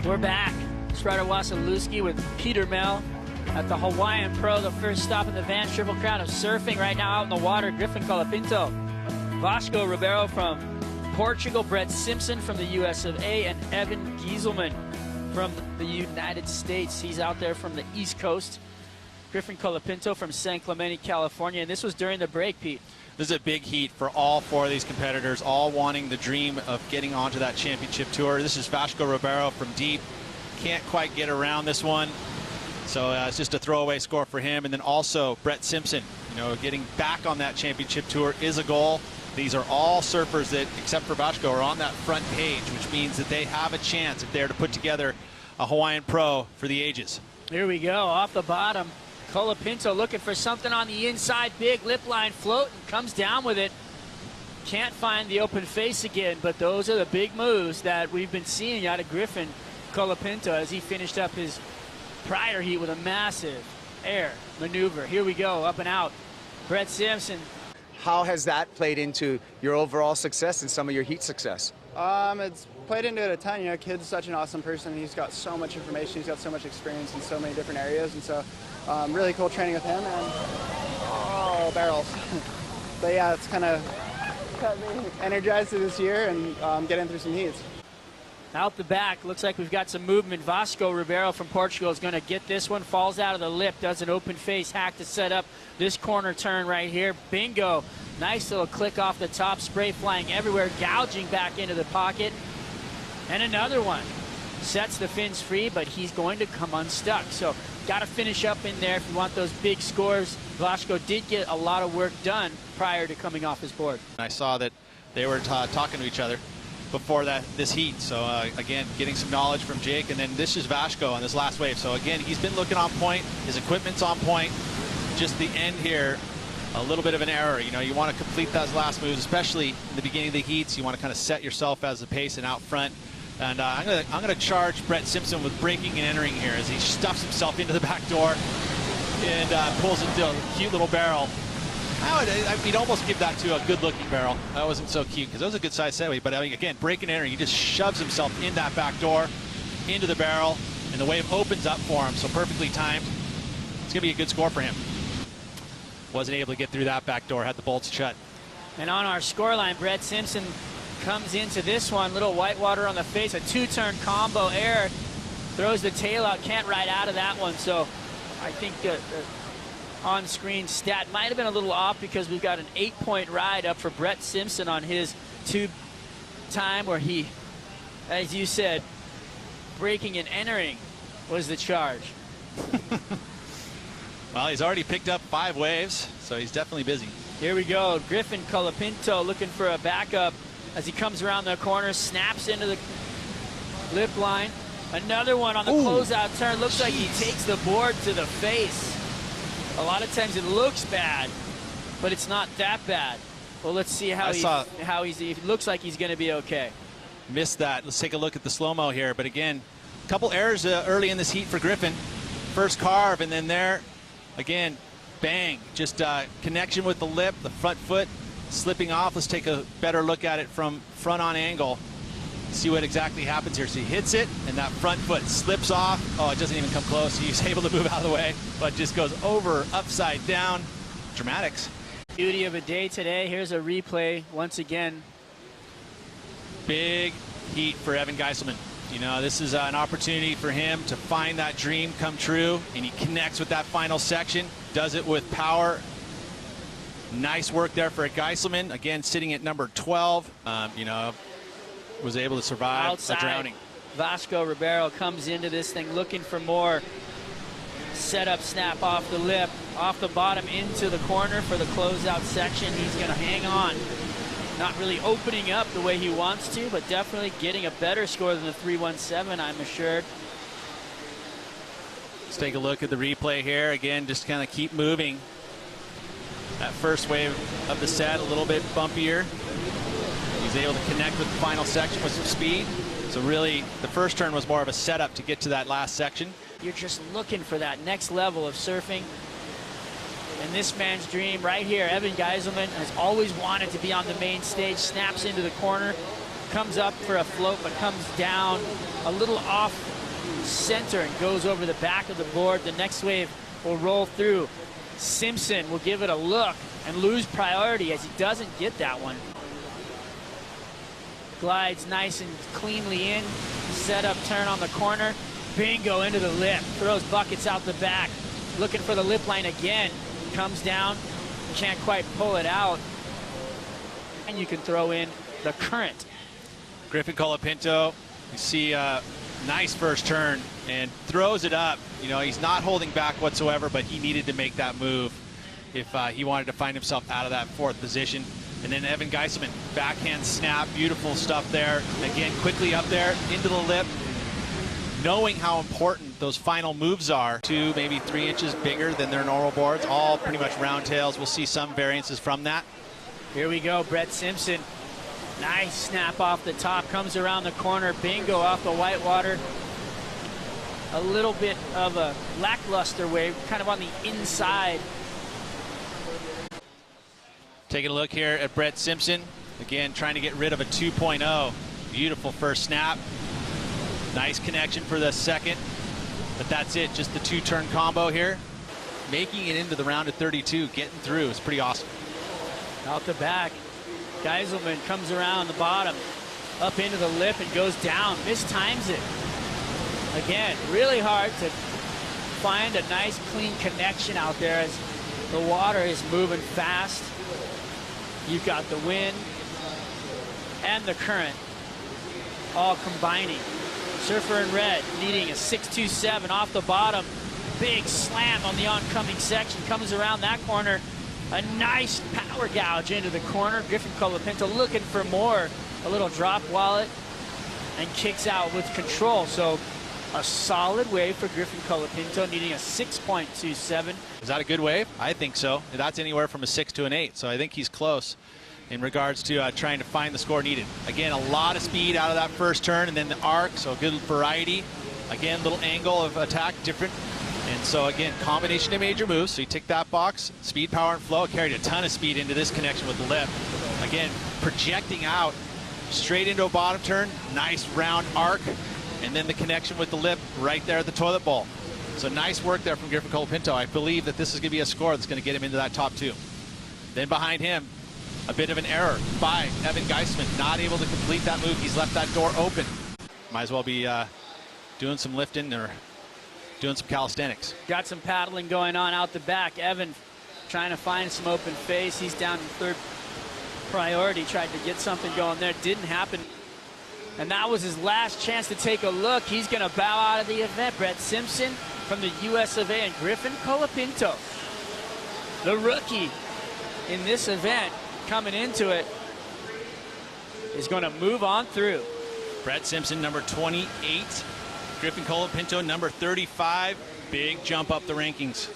We're back. Strider Wasilewski with Peter Mel at the Hawaiian Pro, the first stop in the Vans Triple Crown of surfing right now out in the water. Griffin Colapinto, Vasco Ribeiro from Portugal, Brett Simpson from the US of A, and Evan Geiselman from the United States. He's out there from the East Coast. Griffin Colapinto from San Clemente, California. And this was during the break, Pete. This is a big heat for all four of these competitors, all wanting the dream of getting onto that championship tour. This is Vasco Ribeiro from deep. Can't quite get around this one. So it's just a throwaway score for him. And then also Brett Simpson, getting back on that championship tour is a goal. These are all surfers that, except for Vasco, are on that front page, which means that they have a chance if they're to put together a Hawaiian Pro for the ages. Here we go, off the bottom. Colapinto looking for something on the inside, big lip line float, and comes down with it. Can't find the open face again, but those are the big moves that we've been seeing out of Griffin Colapinto as he finished up his prior heat with a massive air maneuver. Here we go, up and out. Brett Simpson. How has that played into your overall success and some of your heat success? It's played into it a ton. Kid's such an awesome person. He's got so much information. He's got so much experience in so many different areas, and so really cool training with him. And barrels. But yeah, it's kind of got me energized this year and getting through some heats. Out the back, looks like we've got some movement. Vasco Ribeiro from Portugal is going to get this one. Falls out of the lip, does an open face hack to set up this corner turn right here. Bingo. Nice little click off the top, spray flying everywhere, gouging back into the pocket. And another one. Sets the fins free, but he's going to come unstuck. So got to finish up in there if you want those big scores. Vasco did get a lot of work done prior to coming off his board. I saw that they were talking to each other before this heat. So again, getting some knowledge from Jake, and then this is Vasco on this last wave. So again, he's been looking on point. His equipment's on point. Just the end here, a little bit of an error. You want to complete those last moves, especially in the beginning of the heats. You want to kind of set yourself as the pace and out front. And I'm gonna charge Brett Simpson with breaking and entering here as he stuffs himself into the back door and pulls into a cute little barrel. I'd almost give that to a good-looking barrel. That wasn't so cute because that was a good-sized setaway. But again, break and entering, he just shoves himself in that back door, into the barrel, and the wave opens up for him. So perfectly timed. It's gonna be a good score for him. Wasn't able to get through that back door, had the bolts shut. And on our scoreline, Brett Simpson comes into this one, little whitewater on the face, a two-turn combo air, throws the tail out, can't ride out of that one. So I think the on-screen stat might have been a little off because we've got an 8-point ride up for Brett Simpson on his tube time where he, as you said, breaking and entering was the charge. Well, he's already picked up 5 waves, so he's definitely busy. Here we go, Griffin Colapinto looking for a backup as he comes around the corner, snaps into the lip line. Another one on the closeout turn. Looks like he takes the board to the face. A lot of times it looks bad, but it's not that bad. Well, let's see how he looks like he's going to be okay. Missed that. Let's take a look at the slow-mo here. But again, a couple errors early in this heat for Griffin. First carve, and then there, again, bang. Just connection with the lip, the front foot slipping off. Let's take a better look at it from front on angle. See what exactly happens here. So he hits it, and that front foot slips off. Oh, it doesn't even come close. He's able to move out of the way, but just goes over, upside down. Dramatics. Beauty of a day today. Here's a replay once again. Big heat for Evan Geiselman. This is an opportunity for him to find that dream come true, and he connects with that final section. Does it with power. Nice work there for Geiselman. Again, sitting at number 12. Was able to survive outside. A drowning. Vasco Ribeiro comes into this thing looking for more. Setup snap off the lip, off the bottom into the corner for the closeout section. He's going to hang on. Not really opening up the way he wants to, but definitely getting a better score than the 317, I'm assured. Let's take a look at the replay here. Again, just kind of keep moving. That first wave of the set, a little bit bumpier. He's able to connect with the final section with some speed. So really, the first turn was more of a setup to get to that last section. You're just looking for that next level of surfing. And this man's dream right here, Evan Geiselman has always wanted to be on the main stage, snaps into the corner, comes up for a float, but comes down a little off center and goes over the back of the board. The next wave will roll through. Simpson will give it a look and lose priority as he doesn't get that one. Glides nice and cleanly in. Set up turn on the corner. Bingo into the lip. Throws buckets out the back. Looking for the lip line again. Comes down. Can't quite pull it out. And you can throw in the current. Griffin Colapinto, you see a nice first turn and throws it up. You know, he's not holding back whatsoever, but he needed to make that move if he wanted to find himself out of that fourth position. And then Evan Geiselman, backhand snap, beautiful stuff there. Again, quickly up there, into the lip. Knowing how important those final moves are, 2, maybe 3 inches bigger than their normal boards, all pretty much round tails. We'll see some variances from that. Here we go, Brett Simpson. Nice snap off the top, comes around the corner, bingo off the whitewater. A little bit of a lackluster wave, kind of on the inside. Taking a look here at Brett Simpson. Again, trying to get rid of a 2.0. Beautiful first snap. Nice connection for the second. But that's it, just the 2-turn combo here. Making it into the round of 32, getting through is pretty awesome. Out the back. Geiselman comes around the bottom, up into the lip and goes down. Mistimes it. Again, really hard to find a nice clean connection out there as the water is moving fast. You've got the wind and the current all combining. Surfer in red needing a 6.27 off the bottom. Big slam on the oncoming section. Comes around that corner. A nice power gouge into the corner. Griffin Colapinto looking for more. A little drop wallet and kicks out with control. So a solid wave for Griffin Colapinto, needing a 6.27. Is that a good wave? I think so. That's anywhere from a 6 to an 8. So I think he's close in regards to trying to find the score needed. Again, a lot of speed out of that first turn and then the arc. So good variety. Again, little angle of attack, different. And so again, combination of major moves. So you tick that box, speed, power, and flow. Carried a ton of speed into this connection with the lip. Again, projecting out straight into a bottom turn. Nice round arc. And then the connection with the lip right there at the toilet bowl. So nice work there from Griffin Colapinto. I believe that this is going to be a score that's going to get him into that top 2. Then behind him, a bit of an error by Evan Geiselman. Not able to complete that move. He's left that door open. Might as well be doing some lifting or doing some calisthenics. Got some paddling going on out the back. Evan trying to find some open face. He's down in third priority. Tried to get something going there. Didn't happen. And that was his last chance to take a look. He's going to bow out of the event. Brett Simpson from the US of A and Griffin Colapinto, the rookie in this event coming into it, is going to move on through. Brett Simpson, number 28. Griffin Colapinto, number 35. Big jump up the rankings.